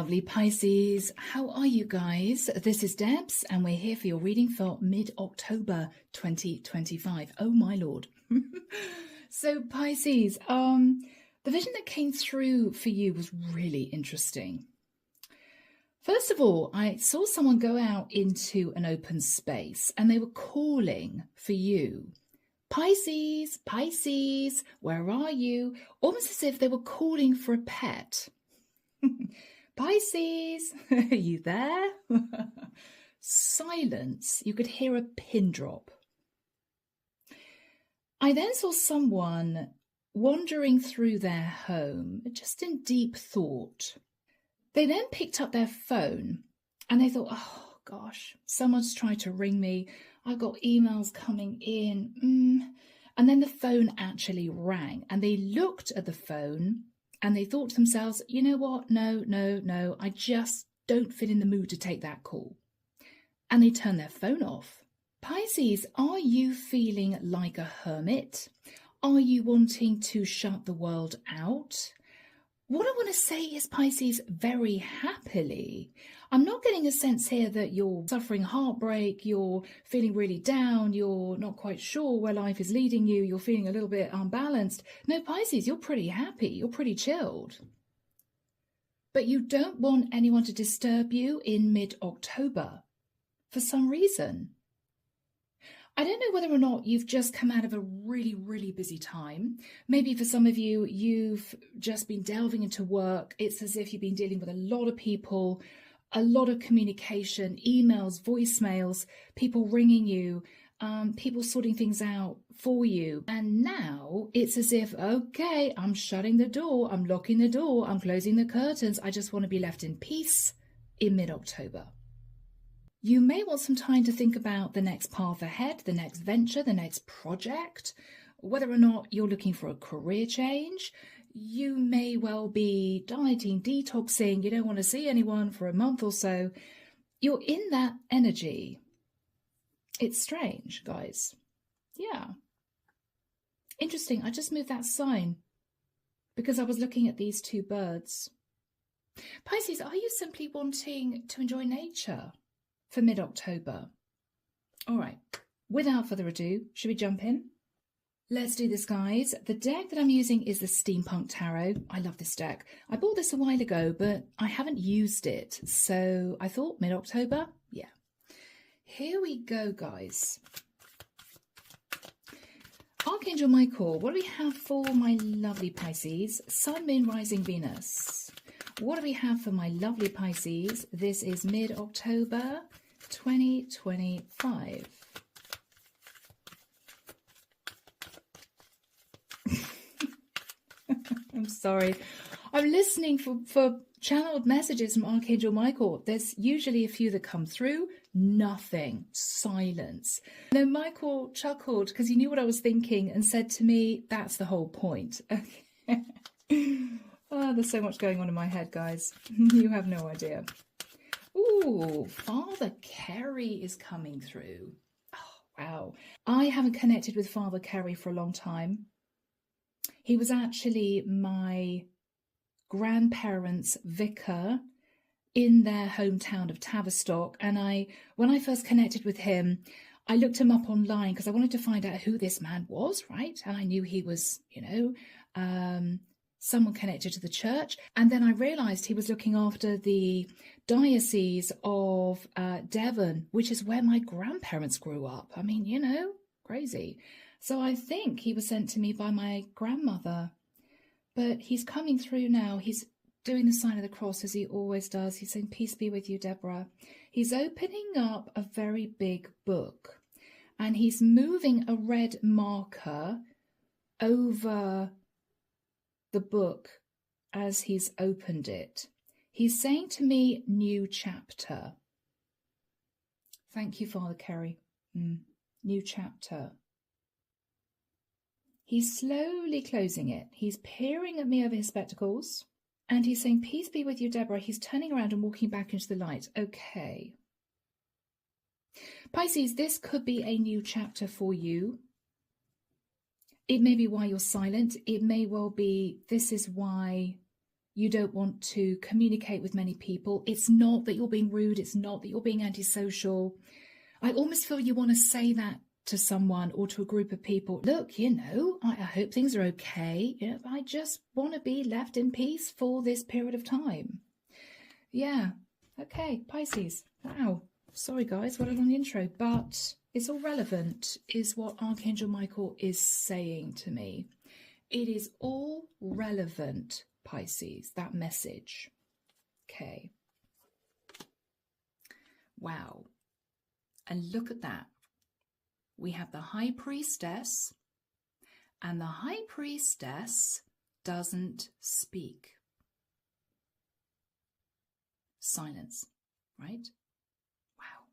lovely Pisces. How are you guys? This is Debs and we're here for your reading for mid-October 2025. Oh my lord. So Pisces, the vision that came through for you was really interesting. First of all, I saw someone go out into an open space and they were calling for you. Pisces, Pisces, where are you? Almost as if they were calling for a pet. Pisces, are you there? Silence. You could hear a pin drop. I then saw someone wandering through their home, just in deep thought. They then picked up their phone and they thought, oh gosh, someone's tried to ring me. I've got emails coming in. And then the phone actually rang and they looked at the phone and they thought to themselves, you know what? No, I just don't feel in the mood to take that call. And they turned their phone off. Pisces, are you feeling like a hermit? Are you wanting to shut the world out? What I want to say is, Pisces, very happily. I'm not getting a sense here that you're suffering heartbreak, you're feeling really down, you're not quite sure where life is leading you, you're feeling a little bit unbalanced. No, Pisces, you're pretty happy, you're pretty chilled. But you don't want anyone to disturb you in mid-October for some reason. I don't know whether or not you've just come out of a really, really busy time. Maybe for some of you, you've just been delving into work. It's as if you've been dealing with a lot of people, a lot of communication, emails, voicemails, people ringing you, people sorting things out for you. And now it's as if, okay, I'm shutting the door, I'm locking the door, I'm closing the curtains. I just want to be left in peace in mid-October. You may want some time to think about the next path ahead, the next venture, the next project, whether or not you're looking for a career change. You may well be dieting, detoxing, you don't want to see anyone for a month or so. You're in that energy. It's strange, guys. Yeah. Interesting. I just moved that sign because I was looking at these two birds. Pisces, are you simply wanting to enjoy nature for mid-October? All right, without further ado, should we jump in? Let's do this, guys. The deck that I'm using is the Steampunk Tarot. I love this deck. I bought this a while ago, but I haven't used it. So I thought mid-October, yeah. Here we go, guys. Archangel Michael, what do we have for my lovely Pisces? Sun, Moon, Rising, Venus. What do we have for my lovely Pisces? This is mid-October 2025. I'm sorry. I'm listening for channeled messages from Archangel Michael. There's usually a few that come through. Nothing. Silence. And then Michael chuckled because he knew what I was thinking and said to me, that's the whole point. Okay. Oh, there's so much going on in my head, guys. You have no idea. Ooh, Father Kerry is coming through. Oh, wow. I haven't connected with Father Kerry for a long time. He was actually my grandparents' vicar in their hometown of Tavistock. And when I first connected with him, I looked him up online because I wanted to find out who this man was, right? And I knew he was, someone connected to the church. And then I realized he was looking after the diocese of Devon, which is where my grandparents grew up. I mean, crazy. So I think he was sent to me by my grandmother, but he's coming through now. He's doing the sign of the cross as he always does. He's saying, peace be with you, Deborah. He's opening up a very big book and he's moving a red marker over the book as he's opened it. He's saying to me, new chapter. Thank you, Father Kerry. New chapter. He's slowly closing it. He's peering at me over his spectacles and he's saying, peace be with you, Deborah. He's turning around and walking back into the light. Okay. Pisces, this could be a new chapter for you. It may be why you're silent. It may well be this is why You don't want to communicate with many people. It's not that you're being rude. It's not that you're being antisocial. I almost feel you want to say that to someone or to a group of people. Look, I hope things are okay. I just want to be left in peace for this period of time. Yeah. Okay, Pisces. Wow. Sorry, guys, what a long intro, but it's all relevant, is what Archangel Michael is saying to me. It is all relevant, Pisces, that message. Okay. Wow. And look at that. We have the High Priestess, and the High Priestess doesn't speak. Silence, right? Wow.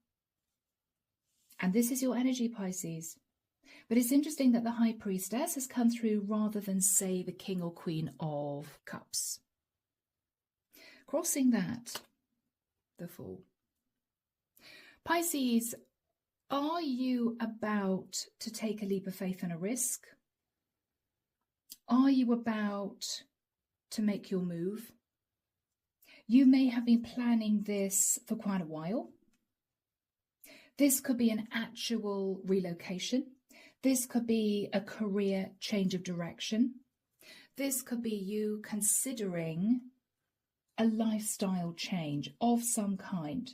And this is your energy, Pisces. But it's interesting that the High Priestess has come through rather than, say, the King or Queen of Cups. Crossing that, the Fool. Pisces, are you about to take a leap of faith and a risk? Are you about to make your move? You may have been planning this for quite a while. This could be an actual relocation. This could be a career change of direction. This could be you considering a lifestyle change of some kind.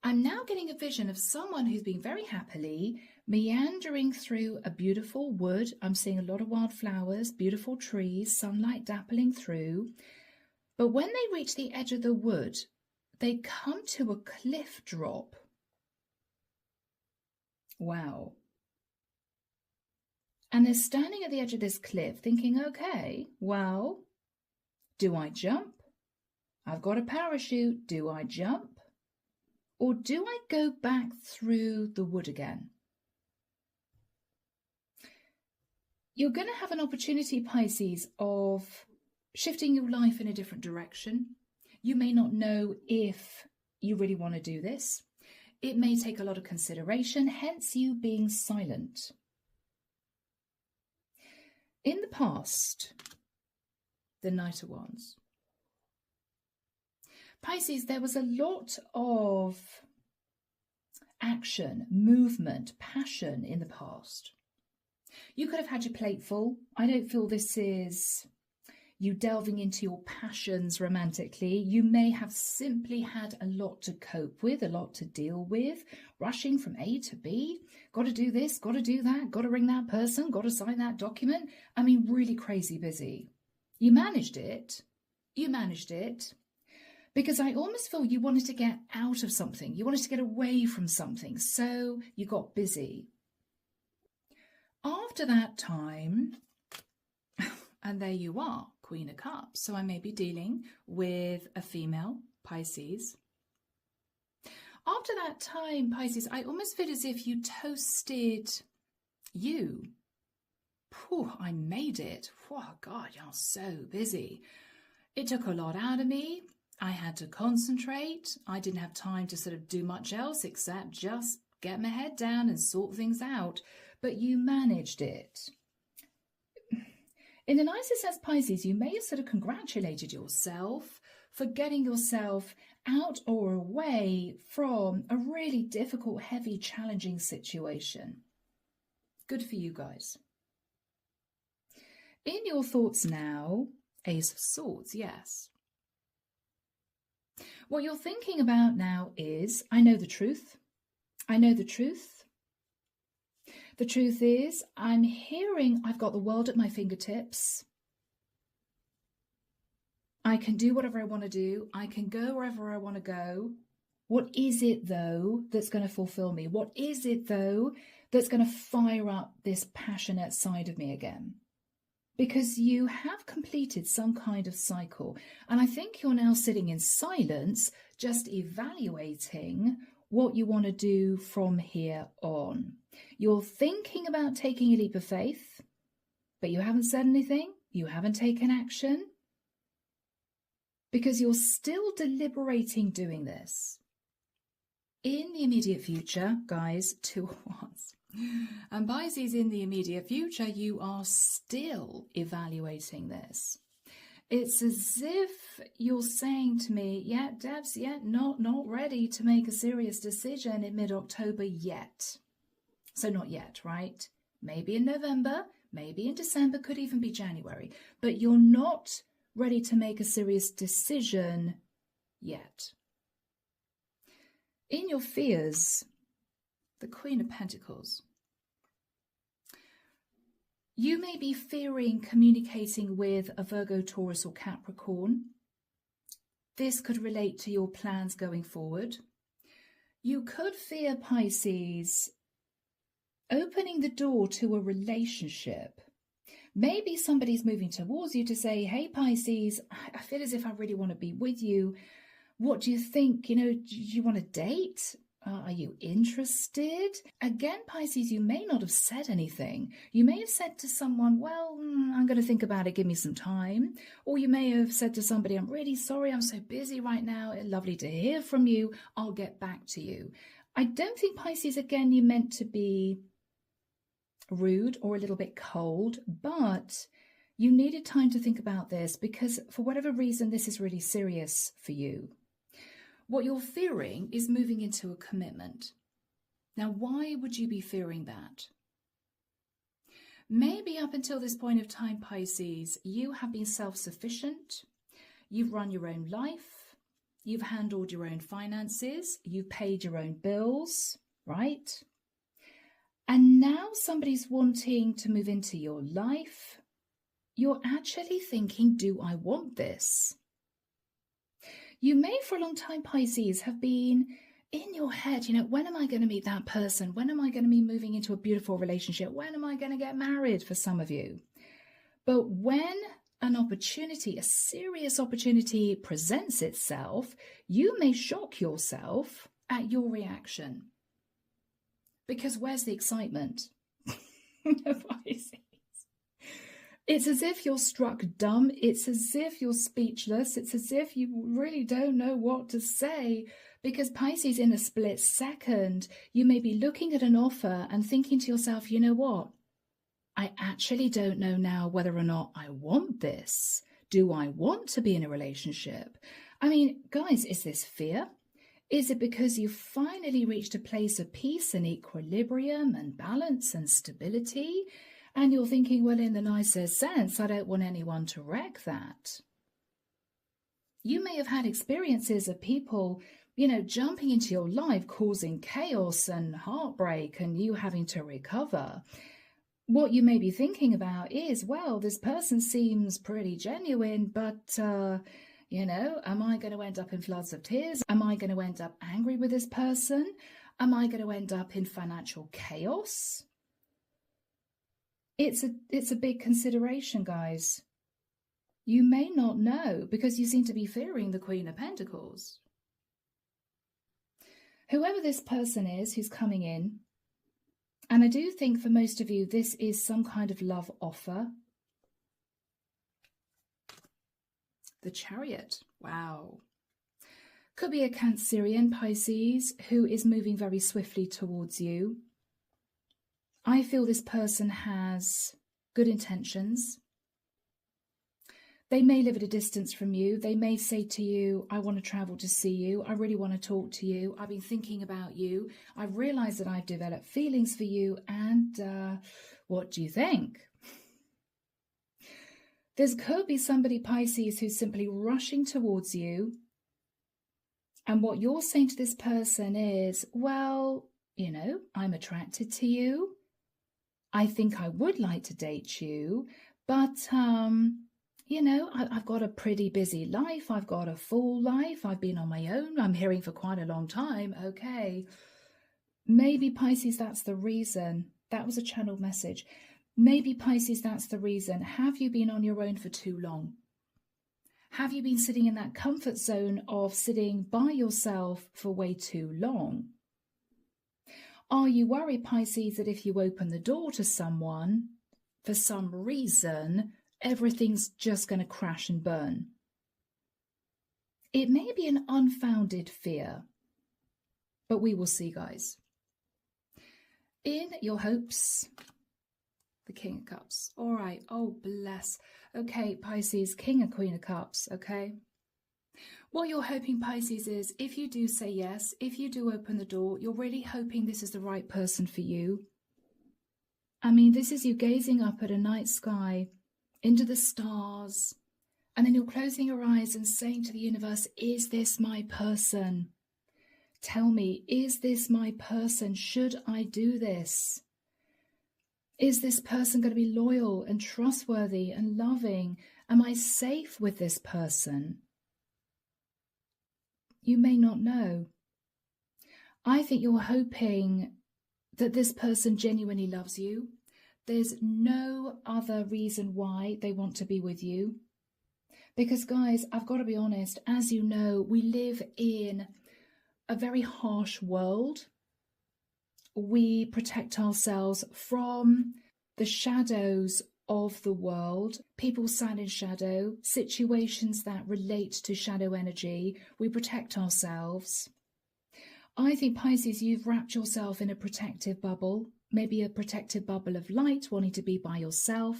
I'm now getting a vision of someone who's been very happily meandering through a beautiful wood. I'm seeing a lot of wildflowers, beautiful trees, sunlight dappling through. But when they reach the edge of the wood, they come to a cliff drop. Wow. And they're standing at the edge of this cliff thinking, okay, well, do I jump? I've got a parachute. Do I jump? Or do I go back through the wood again? You're going to have an opportunity, Pisces, of shifting your life in a different direction. You may not know if you really want to do this. It may take a lot of consideration, hence you being silent. In the past, the Knight of Wands. Pisces, there was a lot of action, movement, passion in the past. You could have had your plate full. I don't feel this is you delving into your passions romantically. You may have simply had a lot to cope with, a lot to deal with, rushing from A to B. Got to do this, got to do that, got to ring that person, got to sign that document. I mean, really crazy busy. You managed it. You managed it. Because I almost feel you wanted to get out of something. You wanted to get away from something. So you got busy. After that time, and there you are, Queen of Cups. So I may be dealing with a female, Pisces. After that time, Pisces, I almost feel as if you toasted you. Phew, I made it. Oh, God, you're so busy. It took a lot out of me. I had to concentrate. I didn't have time to sort of do much else except just get my head down and sort things out. But you managed it. In the nicest sense, Pisces, you may have sort of congratulated yourself for getting yourself out or away from a really difficult, heavy, challenging situation. Good for you guys. In your thoughts now, Ace of Swords, yes. What you're thinking about now is, I know the truth. I know the truth. The truth is, I'm hearing I've got the world at my fingertips. I can do whatever I want to do. I can go wherever I want to go. What is it, though, that's going to fulfill me? What is it, though, that's going to fire up this passionate side of me again? Because you have completed some kind of cycle. And I think you're now sitting in silence, just evaluating what you want to do from here on. You're thinking about taking a leap of faith, but you haven't said anything. You haven't taken action. Because you're still deliberating doing this. In the immediate future, guys, 2 of Wands. And Pisces, in the immediate future, you are still evaluating this. It's as if you're saying to me, yeah, Debs, yeah, not ready to make a serious decision in mid-October yet. So not yet, right? Maybe in November, maybe in December, could even be January. But you're not ready to make a serious decision yet. In your fears, the Queen of Pentacles. You may be fearing communicating with a Virgo, Taurus or Capricorn. This could relate to your plans going forward. You could fear, Pisces, opening the door to a relationship. Maybe somebody's moving towards you to say, hey, Pisces, I feel as if I really want to be with you. What do you think? You know, do you want to date? Are you interested? Again, Pisces, you may not have said anything. You may have said to someone, well, I'm going to think about it, give me some time. Or you may have said to somebody, I'm really sorry, I'm so busy right now. Lovely to hear from you. I'll get back to you. I don't think, Pisces, again, you meant to be rude or a little bit cold, but you needed time to think about this because for whatever reason, this is really serious for you. What you're fearing is moving into a commitment. Now, why would you be fearing that? Maybe up until this point of time, Pisces, you have been self-sufficient. You've run your own life. You've handled your own finances. You've paid your own bills, right? And now somebody's wanting to move into your life. You're actually thinking, do I want this? You may for a long time, Pisces, have been in your head, you know, when am I going to meet that person? When am I going to be moving into a beautiful relationship? When am I going to get married, for some of you? But when an opportunity, a serious opportunity presents itself, you may shock yourself at your reaction. Because where's the excitement? Pisces. It's as if you're struck dumb. It's as if you're speechless. It's as if you really don't know what to say. Because Pisces, in a split second, you may be looking at an offer and thinking to yourself, you know what? I actually don't know now whether or not I want this. Do I want to be in a relationship? I mean, guys, is this fear? Is it because you've finally reached a place of peace and equilibrium and balance and stability? And you're thinking, well, in the nicest sense, I don't want anyone to wreck that. You may have had experiences of people, you know, jumping into your life, causing chaos and heartbreak and you having to recover. What you may be thinking about is, well, this person seems pretty genuine, but, you know, am I going to end up in floods of tears? Am I going to end up angry with this person? Am I going to end up in financial chaos? It's a big consideration, guys. You may not know because you seem to be fearing the Queen of Pentacles. Whoever this person is who's coming in, and I do think for most of you, this is some kind of love offer. The Chariot. Wow. Could be a Cancerian, Pisces, who is moving very swiftly towards you. I feel this person has good intentions. They may live at a distance from you. They may say to you, I want to travel to see you. I really want to talk to you. I've been thinking about you. I've realized that I've developed feelings for you. And what do you think? There could be somebody, Pisces, who's simply rushing towards you. And what you're saying to this person is, well, you know, I'm attracted to you. I think I would like to date you, but, you know, I've got a pretty busy life. I've got a full life. I've been on my own. I'm hearing for quite a long time. Okay. Maybe, Pisces, that's the reason. That was a channeled message. Maybe, Pisces, that's the reason. Have you been on your own for too long? Have you been sitting in that comfort zone of sitting by yourself for way too long? Are you worried, Pisces, that if you open the door to someone, for some reason, everything's just going to crash and burn? It may be an unfounded fear, but we will see, guys. In your hopes, The King of Cups. All right. Oh, bless. Okay, Pisces, King and Queen of Cups, okay? What you're hoping, Pisces, is if you do say yes, if you do open the door, you're really hoping this is the right person for you. I mean, this is you gazing up at a night sky, into the stars, and then you're closing your eyes and saying to the universe, is this my person? Tell me, is this my person? Should I do this? Is this person going to be loyal and trustworthy and loving? Am I safe with this person? You may not know. I think you're hoping that this person genuinely loves you. There's no other reason why they want to be with you. Because, guys, I've got to be honest, as you know, we live in a very harsh world. We protect ourselves from the shadows of the world, people stand in shadow, situations that relate to shadow energy. We protect ourselves. I think, Pisces, you've wrapped yourself in a protective bubble, maybe a protective bubble of light, wanting to be by yourself.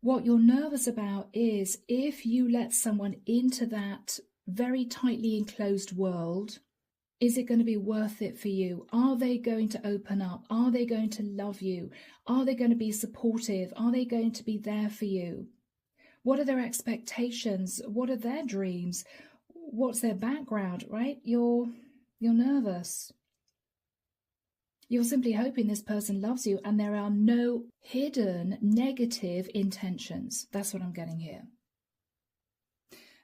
What you're nervous about is if you let someone into that very tightly enclosed world, is it going to be worth it for you? Are they going to open up? Are they going to love you? Are they going to be supportive? Are they going to be there for you? What are their expectations? What are their dreams? What's their background, right? You're nervous. You're simply hoping this person loves you and there are no hidden negative intentions. That's what I'm getting here.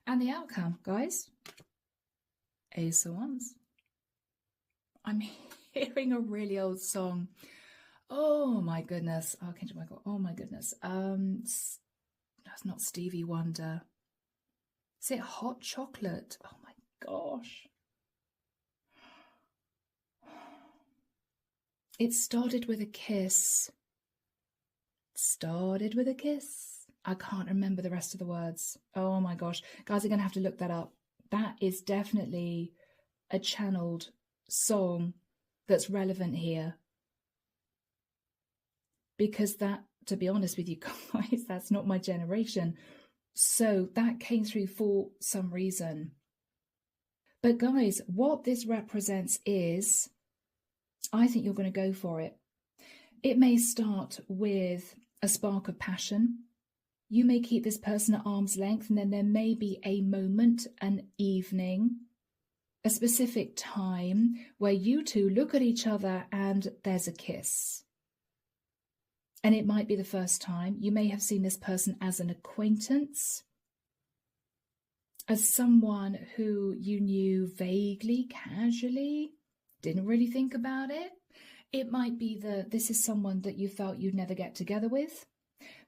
And the outcome, guys, Ace of Wands. I'm hearing a really old song. Oh my goodness. Archangel Michael. Oh my goodness. That's not Stevie Wonder. Is it Hot Chocolate? Oh my gosh. It started with a kiss. Started with a kiss. I can't remember the rest of the words. Oh my gosh. Guys, I'm going to have to look that up. That is definitely a channeled song that's relevant here. Because that, to be honest with you guys, that's not my generation. So that came through for some reason. But guys, what this represents is, I think you're going to go for it. It may start with a spark of passion. You may keep this person at arm's length, and then there may be a moment, an evening, a specific time where you two look at each other and there's a kiss. And it might be the first time. You may have seen this person as an acquaintance, as someone who you knew vaguely, casually, didn't really think about it. It might be that this is someone that you felt you'd never get together with.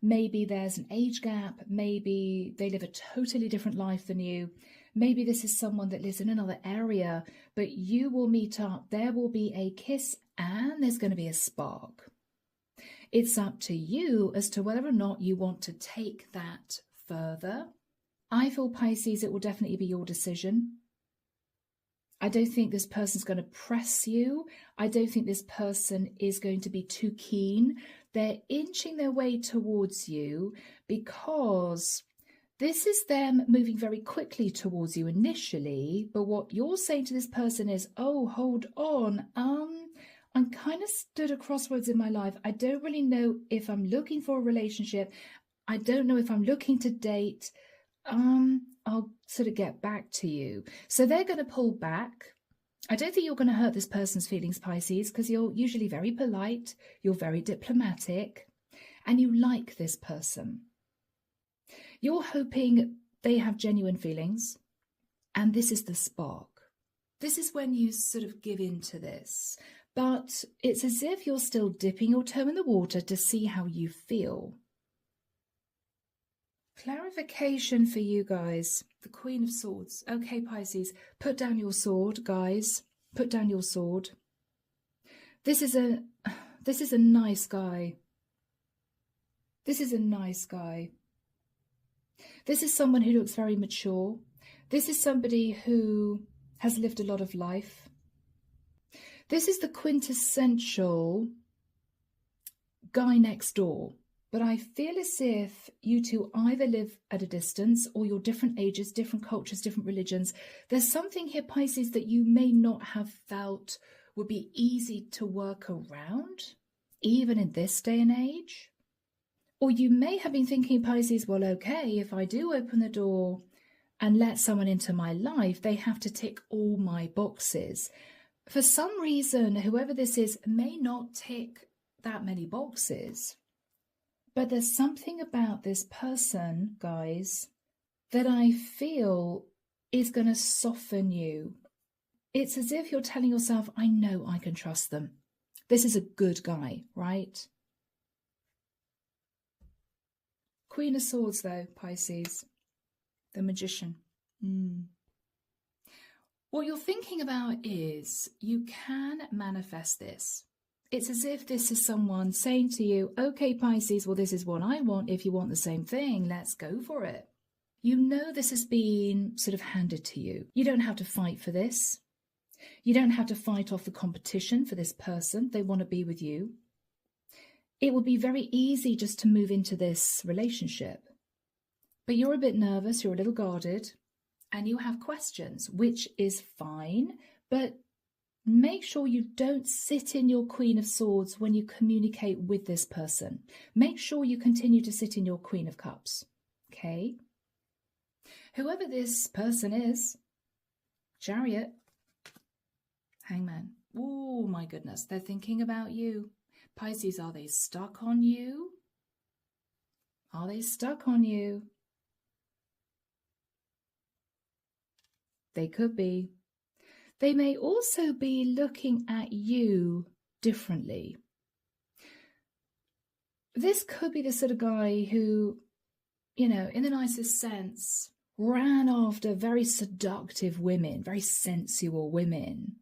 Maybe there's an age gap. Maybe they live a totally different life than you. Maybe this is someone that lives in another area, but you will meet up. There will be a kiss and there's going to be a spark. It's up to you as to whether or not you want to take that further. I feel, Pisces, it will definitely be your decision. I don't think this person's going to press you. I don't think this person is going to be too keen. They're inching their way towards you because this is them moving very quickly towards you initially. But what you're saying to this person is, oh, hold on. I'm kind of stood at crossroads in my life. I don't really know if I'm looking for a relationship. I don't know if I'm looking to date. I'll sort of get back to you. So they're going to pull back. I don't think you're going to hurt this person's feelings, Pisces, because you're usually very polite, you're very diplomatic, and you like this person. You're hoping they have genuine feelings, and this is the spark. This is when you sort of give in to this. But it's as if you're still dipping your toe in the water to see how you feel. Clarification for you guys. The Queen of Swords. Okay, Pisces, put down your sword, guys. Put down your sword. This is a nice guy. This is a nice guy. This is someone who looks very mature. This is somebody who has lived a lot of life. This is the quintessential guy next door, but I feel as if you two either live at a distance or you're different ages, different cultures, different religions. There's something here, Pisces, that you may not have felt would be easy to work around, even in this day and age. Or you may have been thinking, Pisces, well, okay, if I do open the door and let someone into my life, they have to tick all my boxes. For some reason, whoever this is may not tick that many boxes. But there's something about this person, guys, that I feel is going to soften you. It's as if you're telling yourself, I know I can trust them. This is a good guy, right? Queen of Swords, though, Pisces, the Magician. What you're thinking about is you can manifest this. It's as if this is someone saying to you, okay, Pisces, well, this is what I want. If you want the same thing, let's go for it. You know this has been sort of handed to you. You don't have to fight for this. You don't have to fight off the competition for this person. They want to be with you. It would be very easy just to move into this relationship. But you're a bit nervous, you're a little guarded, and you have questions, which is fine, but make sure you don't sit in your Queen of Swords when you communicate with this person. Make sure you continue to sit in your Queen of Cups, okay? Whoever this person is, Chariot, Hangman. Oh my goodness, they're thinking about you. Pisces, are they stuck on you? Are they stuck on you? They could be. They may also be looking at you differently. This could be the sort of guy who, you know, in the nicest sense, ran after very seductive women, very sensual women.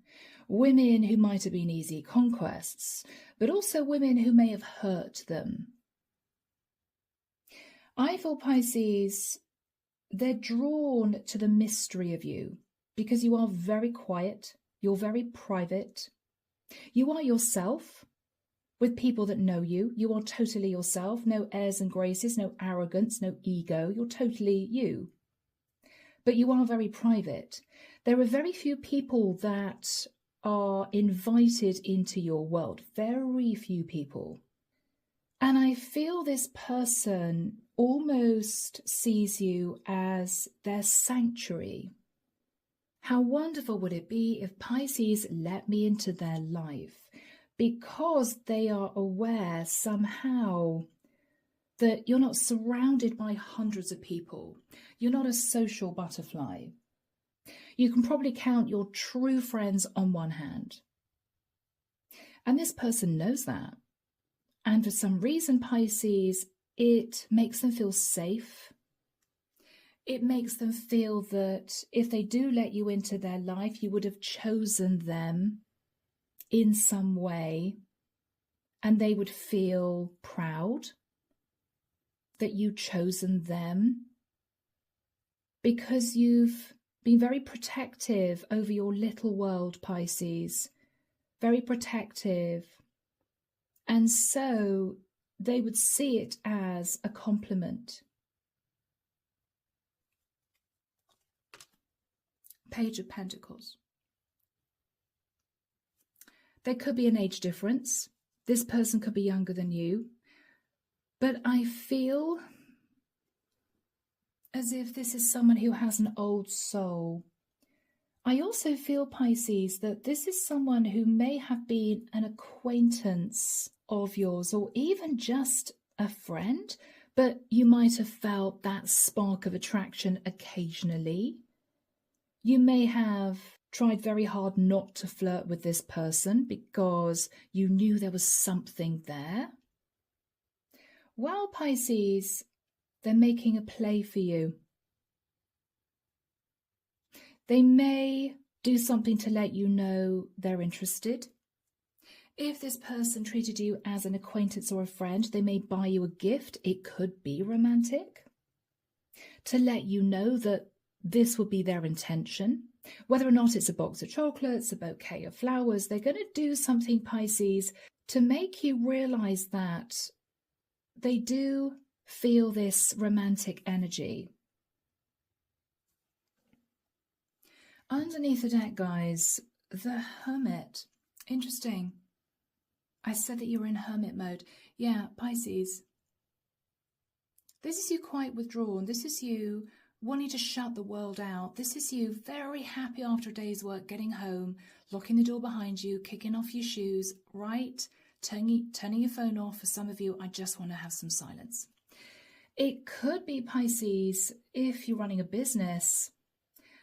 Women who might have been easy conquests, but also women who may have hurt them. I feel, Pisces, they're drawn to the mystery of you because you are very quiet, you're very private. You are yourself with people that know you. You are totally yourself, no airs and graces, no arrogance, no ego. You're totally you. But you are very private. There are very few people that are invited into your world, very few people. And I feel this person almost sees you as their sanctuary. How wonderful would it be if Pisces let me into their life, because they are aware somehow that you're not surrounded by hundreds of people. You're not a social butterfly. You can probably count your true friends on one hand. And this person knows that. And for some reason, Pisces, it makes them feel safe. It makes them feel that if they do let you into their life, you would have chosen them in some way. And they would feel proud that you've chosen them, because you've been very protective over your little world, Pisces. Very protective. And so they would see it as a compliment. Page of Pentacles. There could be an age difference. This person could be younger than you. But I feel as if this is someone who has an old soul. I also feel, Pisces, that this is someone who may have been an acquaintance of yours, or even just a friend, but you might have felt that spark of attraction occasionally. You may have tried very hard not to flirt with this person because you knew there was something there. Well, Pisces, they're making a play for you. They may do something to let you know they're interested. If this person treated you as an acquaintance or a friend, they may buy you a gift. It could be romantic, to let you know that this would be their intention. Whether or not it's a box of chocolates, a bouquet of flowers, they're going to do something, Pisces, to make you realize that they do feel this romantic energy. Underneath the deck, guys, the Hermit. Interesting. I said that you were in Hermit mode. Yeah, Pisces. This is you quite withdrawn. This is you wanting to shut the world out. This is you very happy after a day's work, getting home, locking the door behind you, kicking off your shoes, right? Turning your phone off. For some of you, I just want to have some silence. It could be, Pisces, if you're running a business.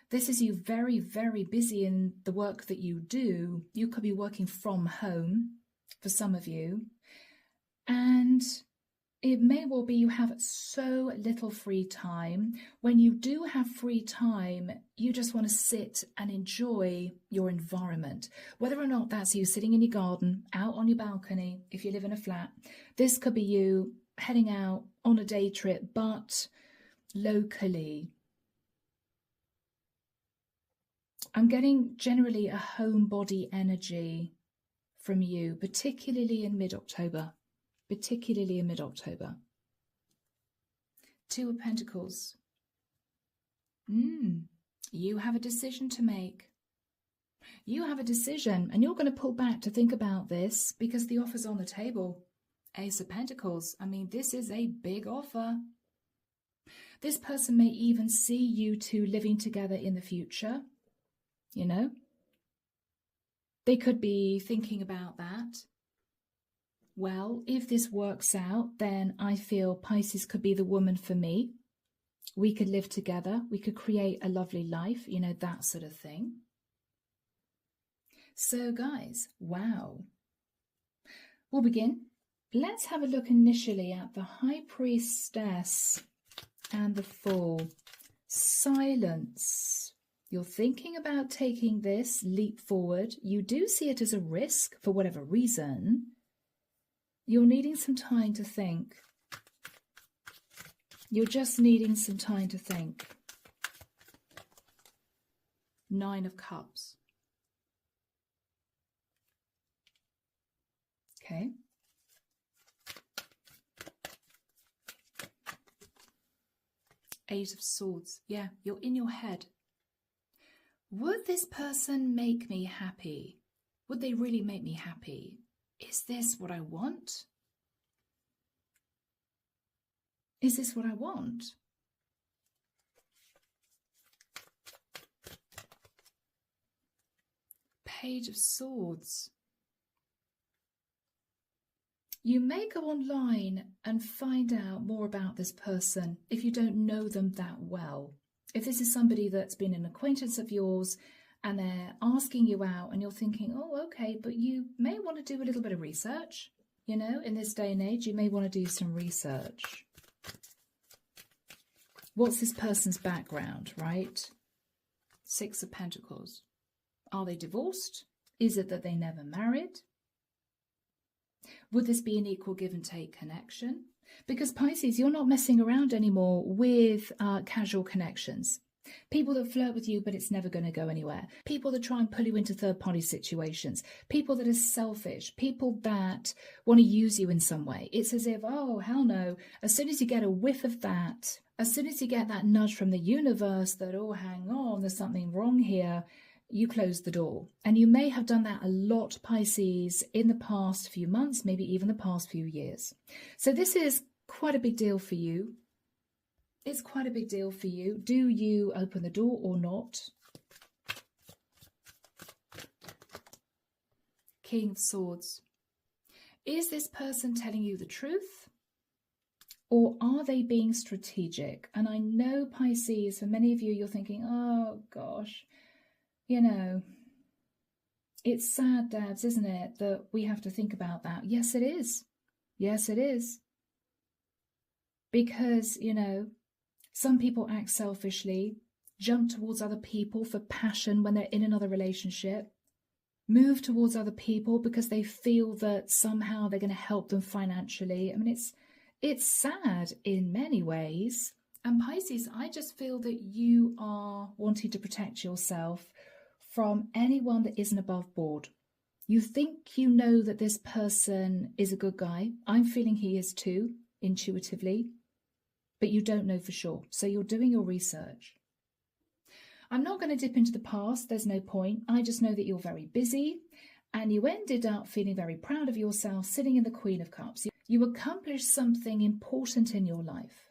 This is you very, very busy in the work that you do. You could be working from home for some of you. And it may well be you have so little free time. When you do have free time, you just want to sit and enjoy your environment. Whether or not that's you sitting in your garden, out on your balcony, if you live in a flat. This could be you heading out on a day trip, but locally. I'm getting generally a homebody energy from you, particularly in mid-October. Particularly in mid-October. Two of Pentacles. You have a decision to make. You have a decision, and you're going to pull back to think about this because the offer's on the table. Ace of Pentacles. I mean, this is a big offer. This person may even see you two living together in the future. You know, they could be thinking about that. Well, if this works out, then I feel Pisces could be the woman for me. We could live together. We could create a lovely life, you know, that sort of thing. So guys, wow. We'll begin. Let's have a look initially at the High Priestess and the Fool. Silence. You're thinking about taking this leap forward. You do see it as a risk for whatever reason. You're needing some time to think. You're just needing some time to think. Nine of Cups. Okay. Eight of Swords. Yeah, you're in your head. Would this person make me happy? Would they really make me happy? Is this what I want? Is this what I want? Page of Swords. You may go online and find out more about this person if you don't know them that well. If this is somebody that's been an acquaintance of yours and they're asking you out and you're thinking, oh, okay, but you may want to do a little bit of research. You know, in this day and age, you may want to do some research. What's this person's background, right? Six of Pentacles. Are they divorced? Is it that they never married? Would this be an equal give and take connection? Because Pisces, you're not messing around anymore with casual connections. People that flirt with you, but it's never going to go anywhere. People that try and pull you into third-party situations. People that are selfish. People that want to use you in some way. It's as if, oh, hell no. As soon as you get a whiff of that, as soon as you get that nudge from the universe that, oh, hang on, there's something wrong here, you close the door. And you may have done that a lot, Pisces, in the past few months, maybe even the past few years. So this is quite a big deal for you. It's quite a big deal for you. Do you open the door or not? King of Swords. Is this person telling you the truth? Or are they being strategic? And I know, Pisces, for many of you, you're thinking, oh, gosh, you know, it's sad, Dabs, isn't it, that we have to think about that? Yes, it is. Yes, it is. Because, you know, some people act selfishly, jump towards other people for passion when they're in another relationship, move towards other people because they feel that somehow they're going to help them financially. I mean, it's sad in many ways. And Pisces, I just feel that you are wanting to protect yourself from anyone that isn't above board. You think you know that this person is a good guy. I'm feeling he is too, intuitively, but you don't know for sure. So you're doing your research. I'm not going to dip into the past. There's no point. I just know that you're very busy and you ended up feeling very proud of yourself sitting in the Queen of Cups. You accomplished something important in your life.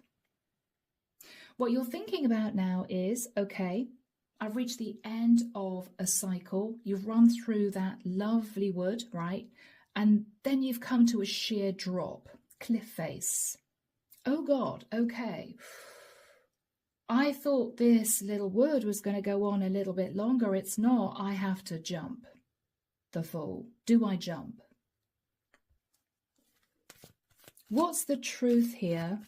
What you're thinking about now is, okay, I've reached the end of a cycle. You've run through that lovely wood, right? And then you've come to a sheer drop, cliff face. Oh God, okay. I thought this little wood was going to go on a little bit longer. It's not. I have to jump. The Fool. Do I jump? What's the truth here?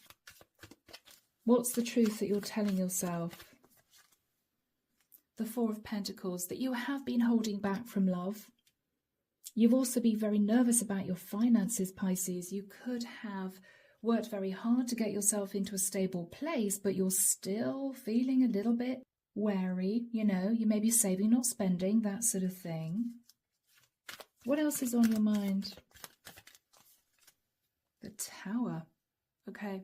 What's the truth that you're telling yourself? The Four of Pentacles, that you have been holding back from love. You've also been very nervous about your finances, Pisces. You could have worked very hard to get yourself into a stable place, but you're still feeling a little bit wary. You know, you may be saving, not spending, that sort of thing. What else is on your mind? The Tower. Okay.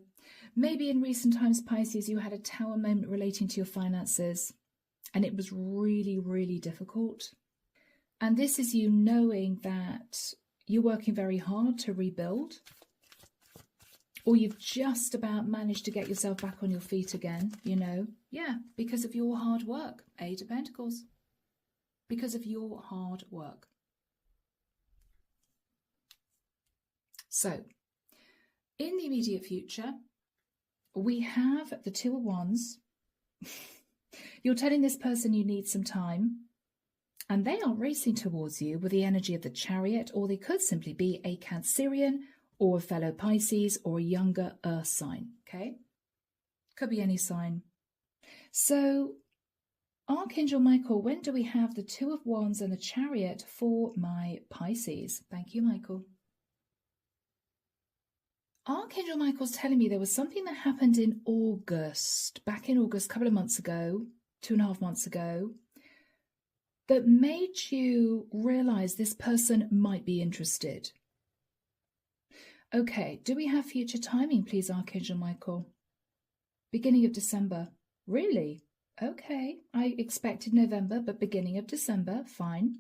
Maybe in recent times, Pisces, you had a Tower moment relating to your finances, and it was really, really difficult. And this is you knowing that you're working very hard to rebuild, or you've just about managed to get yourself back on your feet again, you know. Yeah, because of your hard work. Eight of Pentacles. Because of your hard work. So, in the immediate future, we have the Two of Wands. You're telling this person you need some time, and they are racing towards you with the energy of the Chariot, or they could simply be a Cancerian or a fellow Pisces or a younger Earth sign, okay? Could be any sign. So, Archangel Michael, when do we have the Two of Wands and the Chariot for my Pisces? Thank you, Michael. Archangel Michael's telling me there was something that happened in August, back in August, a couple of months ago, 2.5 months ago, that made you realize this person might be interested. Okay, do we have future timing, please, Archangel Michael? Beginning of December. Really? Okay, I expected November, but beginning of December, fine.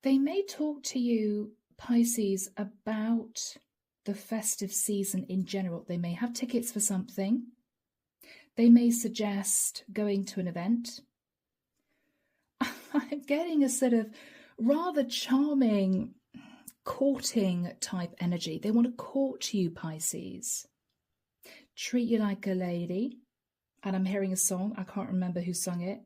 They may talk to you, Pisces, about the festive season in general. They may have tickets for something. They may suggest going to an event. I'm getting a sort of rather charming courting type energy. They want to court you, Pisces. Treat you like a lady. And I'm hearing a song. I can't remember who sung it.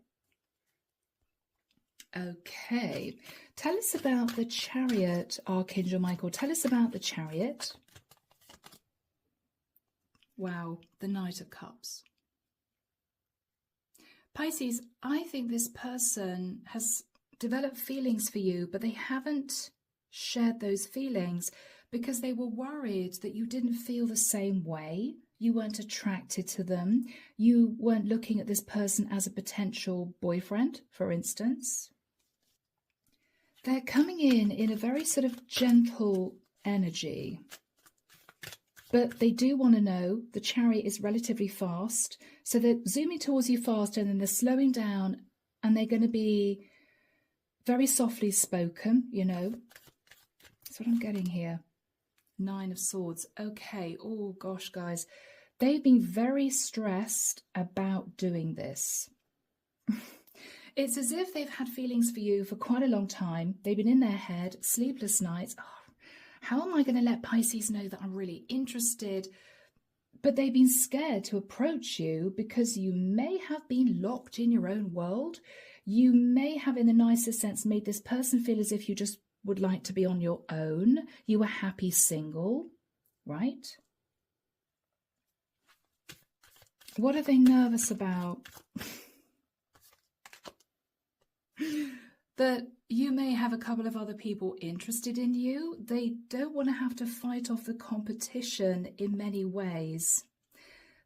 Okay. Tell us about the Chariot, Archangel Michael. Tell us about the Chariot. Wow, the Knight of Cups. Pisces, I think this person has developed feelings for you, but they haven't shared those feelings because they were worried that you didn't feel the same way. You weren't attracted to them. You weren't looking at this person as a potential boyfriend, for instance. They're coming in a very sort of gentle energy. But they do want to know the Chariot is relatively fast. So they're zooming towards you fast and then they're slowing down and they're going to be very softly spoken, you know. That's what I'm getting here. Nine of Swords. Okay. Oh, gosh, guys. They've been very stressed about doing this. It's as if they've had feelings for you for quite a long time. They've been in their head, sleepless nights. Oh, how am I going to let Pisces know that I'm really interested? But they've been scared to approach you because you may have been locked in your own world. You may have, in the nicest sense, made this person feel as if you just would like to be on your own. You were happy single, right? What are they nervous about? That you may have a couple of other people interested in you. They don't want to have to fight off the competition in many ways.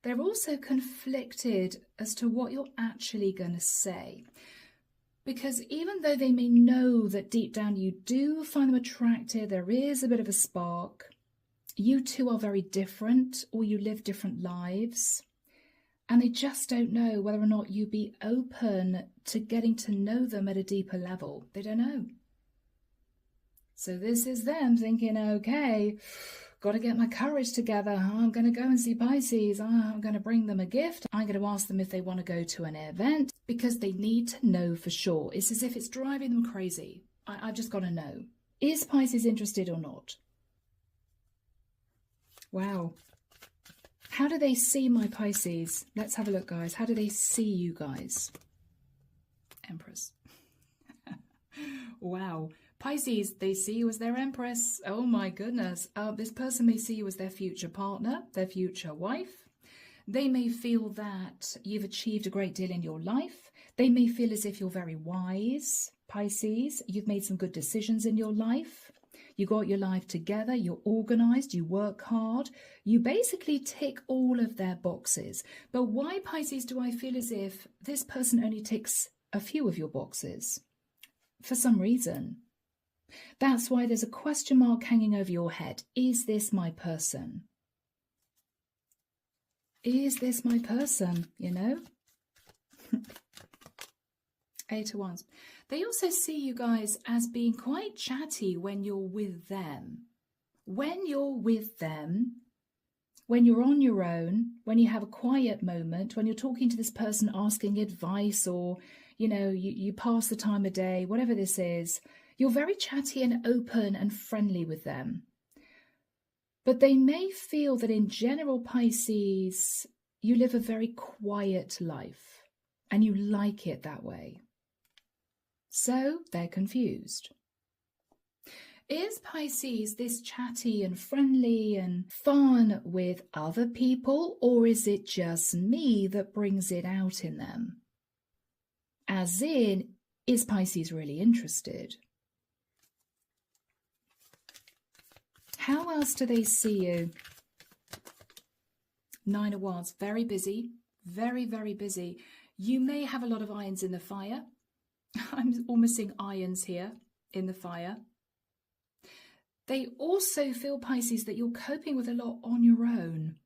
They're also conflicted as to what you're actually going to say. Because even though they may know that deep down you do find them attractive, there is a bit of a spark, you two are very different, or you live different lives, and they just don't know whether or not you'd be open to getting to know them at a deeper level. They don't know. So this is them thinking, okay, got to get my courage together. I'm going to go and see Pisces. I'm going to bring them a gift. I'm going to ask them if they want to go to an event, because they need to know for sure. It's as if it's driving them crazy. I've just got to know. Is Pisces interested or not? Wow. How do they see my Pisces? Let's have a look, guys. How do they see you guys? Empress. Wow. Pisces, they see you as their Empress. Oh my goodness. This person may see you as their future partner, their future wife. They may feel that you've achieved a great deal in your life. They may feel as if you're very wise, Pisces. You've made some good decisions in your life. You got your life together. You're organized. You work hard. You basically tick all of their boxes. But why, Pisces, do I feel as if this person only ticks a few of your boxes? For some reason. That's why there's a question mark hanging over your head. Is this my person? Is this my person? You know? 8 of Wands. They also see you guys as being quite chatty when you're with them. When you're with them, when you're on your own, when you have a quiet moment, when you're talking to this person asking advice, or, you know, you pass the time of day, whatever this is, you're very chatty and open and friendly with them. But they may feel that in general, Pisces, you live a very quiet life and you like it that way. So they're confused. Is Pisces this chatty and friendly and fun with other people, or is it just me that brings it out in them? As in, is Pisces really interested? How else do they see you? 9 of Wands, very busy, very, very busy. You may have a lot of irons in the fire. I'm almost seeing irons here in the fire. They also feel, Pisces, that you're coping with a lot on your own.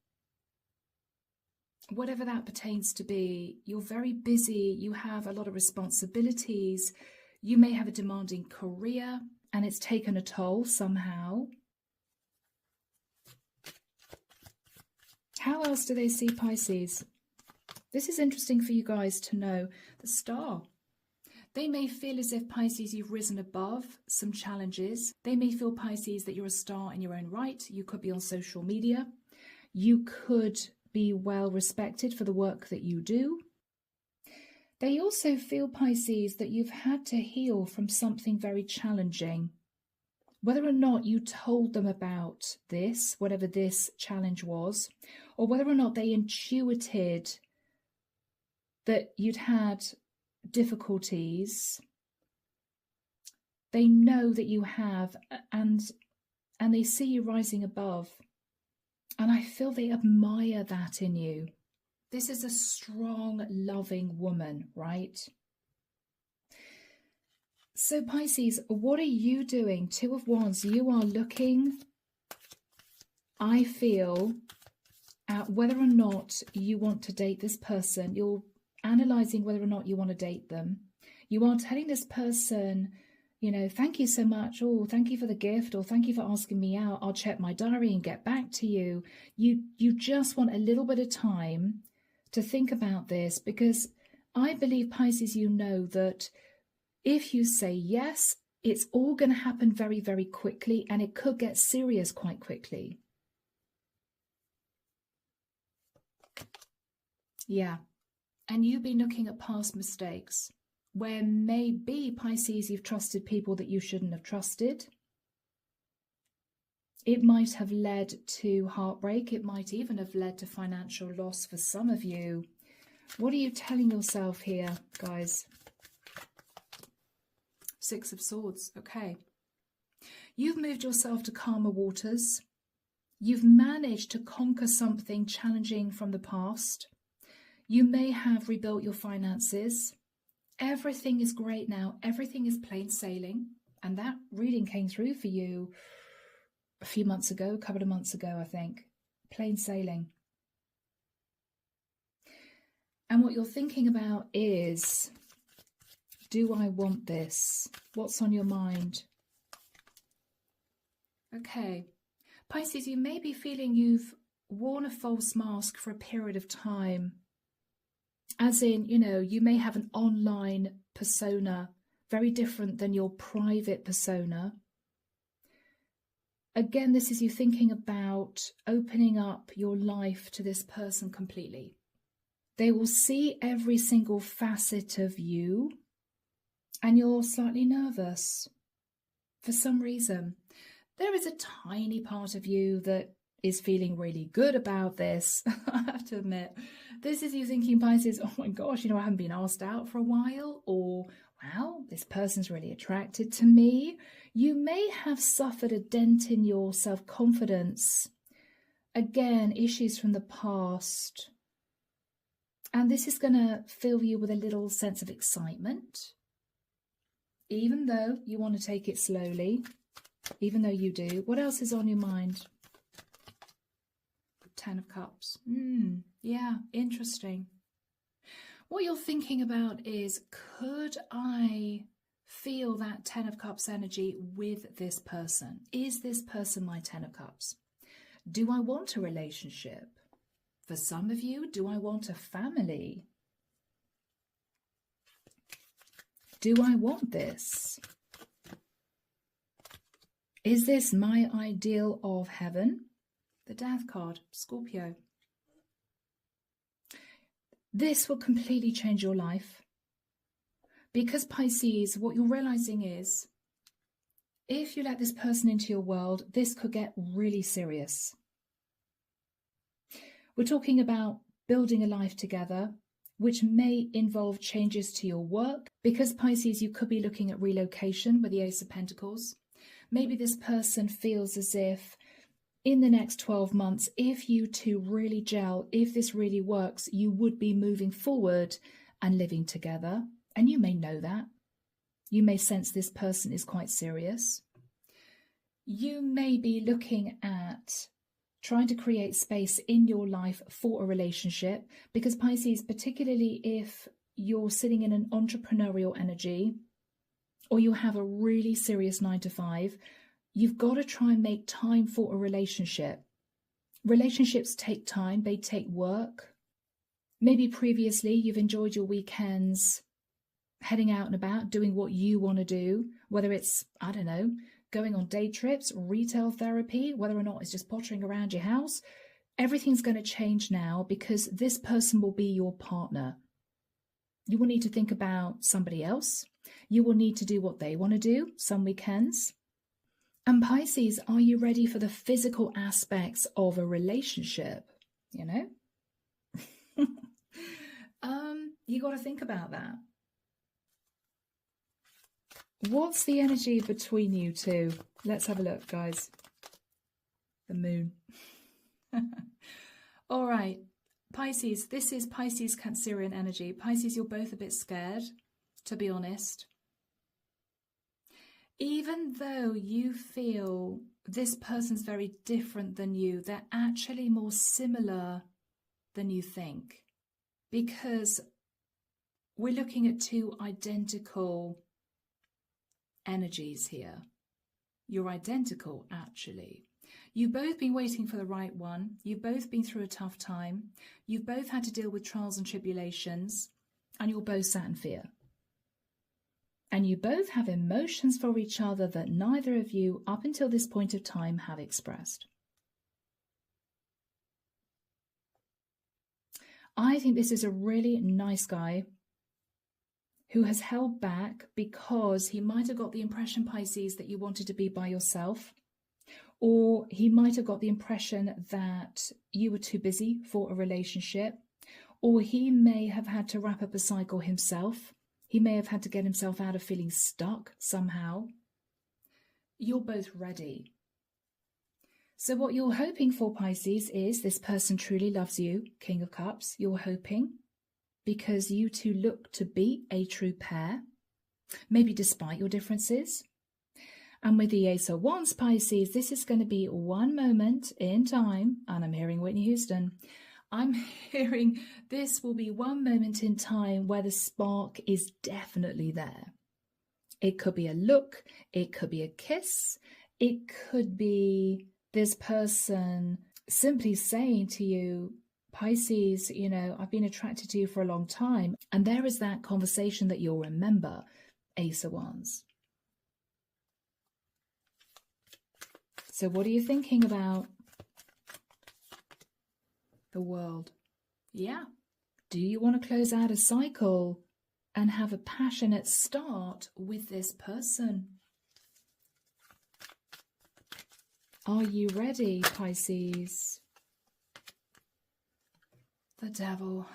Whatever that pertains to be, you're very busy, you have a lot of responsibilities, you may have a demanding career, and it's taken a toll somehow. How else do they see Pisces? This is interesting for you guys to know. The Star. They may feel as if, Pisces, you've risen above some challenges. They may feel, Pisces, that you're a star in your own right. You could be on social media. You could be well respected for the work that you do. They also feel, Pisces, that you've had to heal from something very challenging. Whether or not you told them about this, whatever this challenge was, or whether or not they intuited that you'd had difficulties, they know that you have, and they see you rising above. And I feel they admire that in you. This is a strong, loving woman, right? So Pisces, what are you doing? 2 of Wands, you are looking, I feel, at whether or not you want to date this person. You're analysing whether or not you want to date them. You are telling this person, you know, thank you so much. Oh, thank you for the gift, or thank you for asking me out. I'll check my diary and get back to you. You just want a little bit of time to think about this, because I believe, Pisces, you know that if you say yes, it's all going to happen very, very quickly, and it could get serious quite quickly. Yeah. And you've been looking at past mistakes where maybe, Pisces, you've trusted people that you shouldn't have trusted. It might have led to heartbreak. It might even have led to financial loss for some of you. What are you telling yourself here, guys? 6 of Swords. Okay. You've moved yourself to calmer waters. You've managed to conquer something challenging from the past. You may have rebuilt your finances, Everything is great now. Everything is plain sailing. And that reading came through for you a few months ago, a couple of months ago, I think. Plain sailing. And what you're thinking about is, do I want this? What's on your mind? Okay. Pisces, you may be feeling you've worn a false mask for a period of time. As in, you may have an online persona, very different than your private persona. Again, this is you thinking about opening up your life to this person completely. They will see every single facet of you, and you're slightly nervous for some reason. There is a tiny part of you that is feeling really good about this. I have to admit, this is you thinking, Pisces, oh my gosh, I haven't been asked out for a while, or wow, this person's really attracted to me. You may have suffered a dent in your self-confidence. Again, issues from the past. And this is going to fill you with a little sense of excitement. Even though you want to take it slowly, even though you do. What else is on your mind? 10 of Cups. Yeah, interesting. What you're thinking about is, could I feel that 10 of Cups energy with this person? Is this person my 10 of Cups? Do I want a relationship? For some of you, do I want a family? Do I want this? Is this my ideal of heaven? The Death card, Scorpio. This will completely change your life. Because Pisces, what you're realizing is, if you let this person into your world, this could get really serious. We're talking about building a life together, which may involve changes to your work. Because Pisces, you could be looking at relocation with the Ace of Pentacles. Maybe this person feels as if in the next 12 months, if you two really gel, if this really works, you would be moving forward and living together. And you may know that. You may sense this person is quite serious. You may be looking at trying to create space in your life for a relationship, because Pisces, particularly if you're sitting in an entrepreneurial energy or you have a really serious 9-to-5, you've got to try and make time for a relationship. Relationships take time, they take work. Maybe previously you've enjoyed your weekends heading out and about, doing what you want to do, whether it's, I don't know, going on day trips, retail therapy, whether or not it's just pottering around your house. Everything's going to change now because this person will be your partner. You will need to think about somebody else. You will need to do what they want to do some weekends. And Pisces, are you ready for the physical aspects of a relationship? You got to think about that. What's the energy between you two? Let's have a look, guys. The moon. All right, Pisces, this is Pisces Cancerian energy. Pisces, you're both a bit scared, to be honest. Even though you feel this person's very different than you, they're actually more similar than you think. Because we're looking at two identical energies here. You're identical, actually. You've both been waiting for the right one. You've both been through a tough time. You've both had to deal with trials and tribulations. And you're both sat in fear. And you both have emotions for each other that neither of you, up until this point of time, have expressed. I think this is a really nice guy who has held back because he might have got the impression, Pisces, that you wanted to be by yourself. Or he might have got the impression that you were too busy for a relationship. Or he may have had to wrap up a cycle himself. He may have had to get himself out of feeling stuck somehow. You're both ready. So what you're hoping for, Pisces, is this person truly loves you, King of Cups. You're hoping. because you two look to be a true pair, maybe despite your differences. And with the Ace of Wands, Pisces, this is going to be one moment in time, and I'm hearing Whitney Houston. I'm hearing this will be one moment in time where the spark is definitely there. It could be a look, it could be a kiss, it could be this person simply saying to you, Pisces, you know, I've been attracted to you for a long time. And there is that conversation that you'll remember, Ace of Wands. So what are you thinking about? The world. Yeah. Do you want to close out a cycle and have a passionate start with this person? Are you ready, Pisces? The Devil.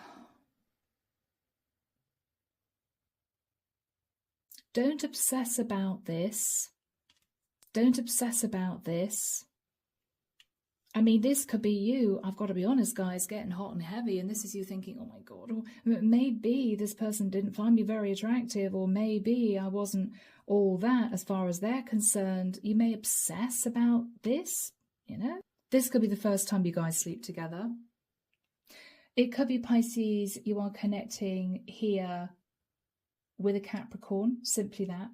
Don't obsess about this. Don't obsess about this. I mean, this could be you. I've got to be honest, guys, getting hot and heavy. And this is you thinking, oh my God, or maybe this person didn't find me very attractive, or maybe I wasn't all that as far as they're concerned. You may obsess about this, you know. This could be the first time you guys sleep together. It could be, Pisces, you are connecting here with a Capricorn, simply that.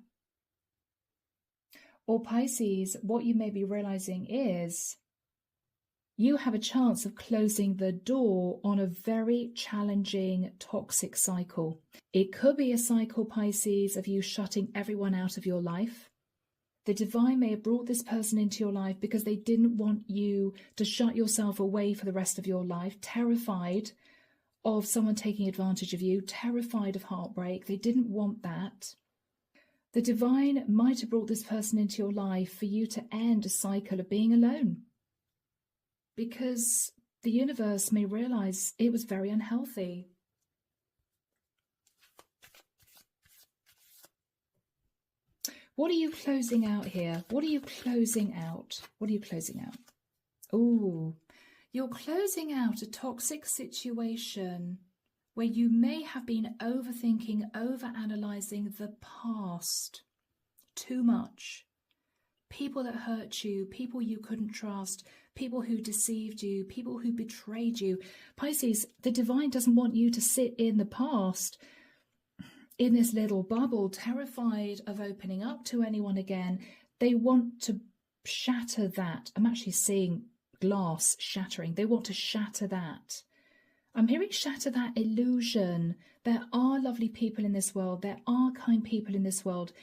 Or Pisces, what you may be realizing is you have a chance of closing the door on a very challenging, toxic cycle. It could be a cycle, Pisces, of you shutting everyone out of your life. The divine may have brought this person into your life because they didn't want you to shut yourself away for the rest of your life, terrified of someone taking advantage of you, terrified of heartbreak. They didn't want that. The divine might have brought this person into your life for you to end a cycle of being alone, because the universe may realize it was very unhealthy. What are you closing out here? What are you closing out? What are you closing out? Oh, you're closing out a toxic situation where you may have been overthinking, overanalyzing the past too much. People that hurt you, people you couldn't trust, people who deceived you, people who betrayed you. Pisces, the divine doesn't want you to sit in the past, in this little bubble, terrified of opening up to anyone again. They want to shatter that. I'm actually seeing glass shattering. They want to shatter that. I'm hearing shatter that illusion. There are lovely people in this world. There are kind people in this world.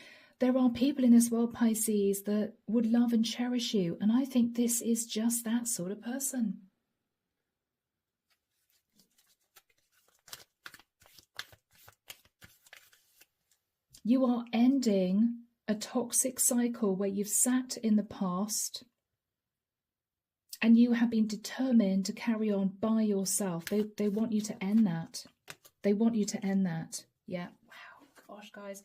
There are people in this world, Pisces, that would love and cherish you. And I think this is just that sort of person. You are ending a toxic cycle where you've sat in the past and you have been determined to carry on by yourself. They want you to end that. They want you to end that. Yeah. Wow. Gosh, guys.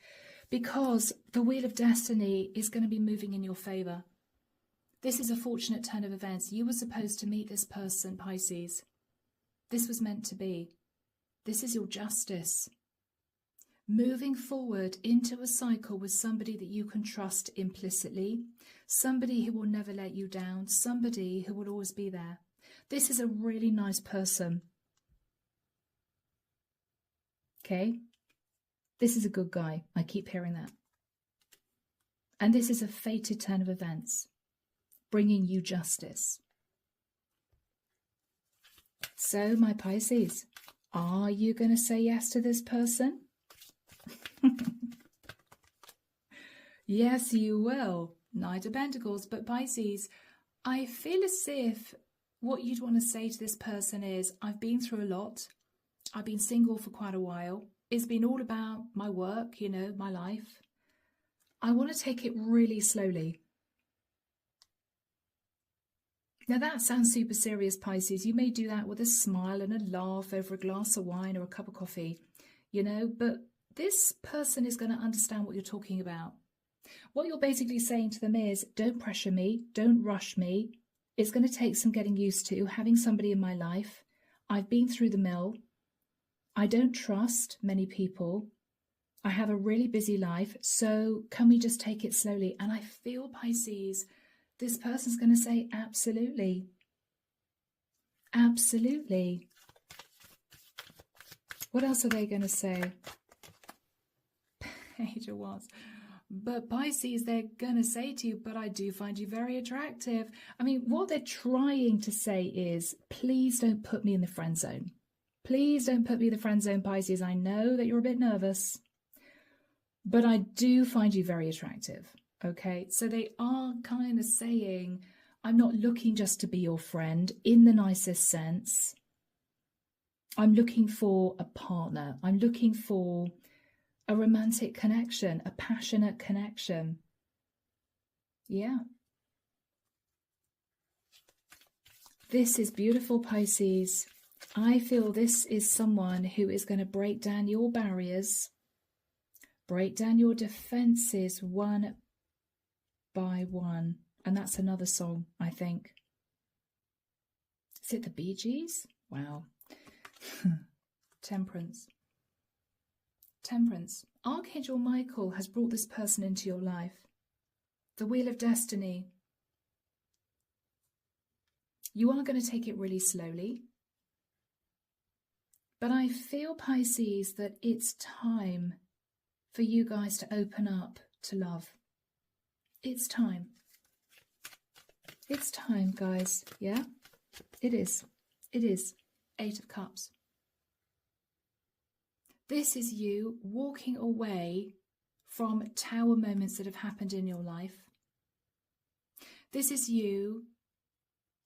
Because the Wheel of Destiny is going to be moving in your favor. This is a fortunate turn of events. You were supposed to meet this person, Pisces. This was meant to be. This is your justice. Moving forward into a cycle with somebody that you can trust implicitly, somebody who will never let you down, somebody who will always be there. This is a really nice person. Okay? This is a good guy. I keep hearing that. And this is a fated turn of events, bringing you justice. So, my Pisces, are you going to say yes to this person? Yes, you will. Knight of Pentacles. But Pisces, I feel as if what you'd want to say to this person is, I've been through a lot. I've been single for quite a while. It's been all about my work, you know, my life. I want to take it really slowly. Now that sounds super serious, Pisces. You may do that with a smile and a laugh over a glass of wine or a cup of coffee, you know, but this person is going to understand what you're talking about. What you're basically saying to them is, don't pressure me, don't rush me. It's going to take some getting used to having somebody in my life. I've been through the mill. I don't trust many people. I have a really busy life, so can we just take it slowly? And I feel, Pisces, this person's going to say absolutely. Absolutely. What else are they going to say? Page of Wands. But Pisces, they're going to say to you, but I do find you very attractive. I mean, what they're trying to say is, please don't put me in the friend zone. Please don't put me in the friend zone, Pisces. I know that you're a bit nervous, but I do find you very attractive. Okay, so they are kind of saying, I'm not looking just to be your friend in the nicest sense. I'm looking for a partner. I'm looking for a romantic connection, a passionate connection. Yeah. This is beautiful, Pisces. I feel this is someone who is going to break down your barriers, break down your defenses one by one. And that's another song, I think. Is it the Bee Gees? Wow. Temperance. Temperance. Archangel Michael has brought this person into your life. The Wheel of Destiny. You are going to take it really slowly. But I feel, Pisces, that it's time for you guys to open up to love. It's time. It's time, guys. Yeah? It is. It is. 8 of Cups. This is you walking away from tower moments that have happened in your life. This is you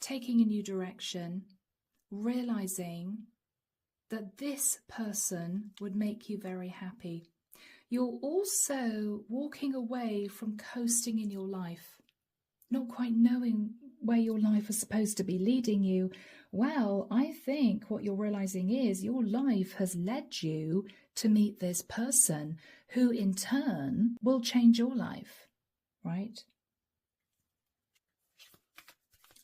taking a new direction, realizing that this person would make you very happy. You're also walking away from coasting in your life, not quite knowing where your life was supposed to be leading you. Well, I think what you're realizing is your life has led you to meet this person who in turn will change your life, right?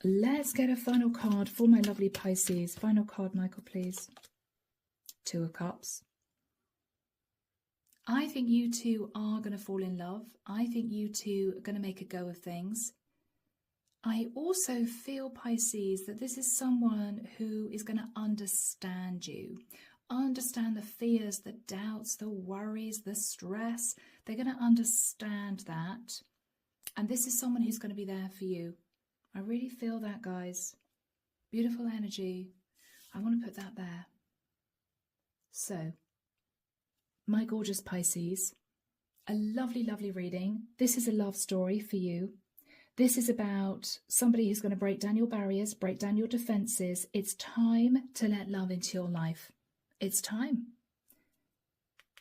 Let's get a final card for my lovely Pisces. Final card, Michael, please. 2 of Cups. I think you two are going to fall in love. I think you two are going to make a go of things. I also feel, Pisces, that this is someone who is going to understand you, understand the fears, the doubts, the worries, the stress. They're going to understand that. And this is someone who's going to be there for you. I really feel that, guys. Beautiful energy. I want to put that there. So, my gorgeous Pisces, a lovely, lovely reading. This is a love story for you. This is about somebody who's going to break down your barriers, break down your defenses. It's time to let love into your life. It's time.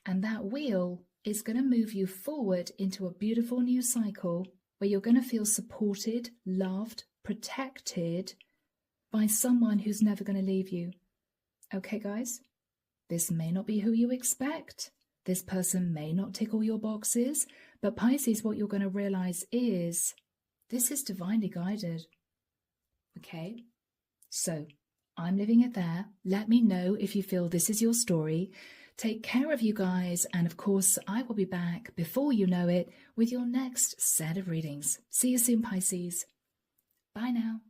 And that wheel is going to move you forward into a beautiful new cycle where you're going to feel supported, loved, protected by someone who's never going to leave you. Okay, guys? This may not be who you expect. This person may not tick all your boxes. But Pisces, what you're going to realize is this is divinely guided. Okay? So, I'm leaving it there. Let me know if you feel this is your story. Take care of you guys. And of course, I will be back before you know it with your next set of readings. See you soon, Pisces. Bye now.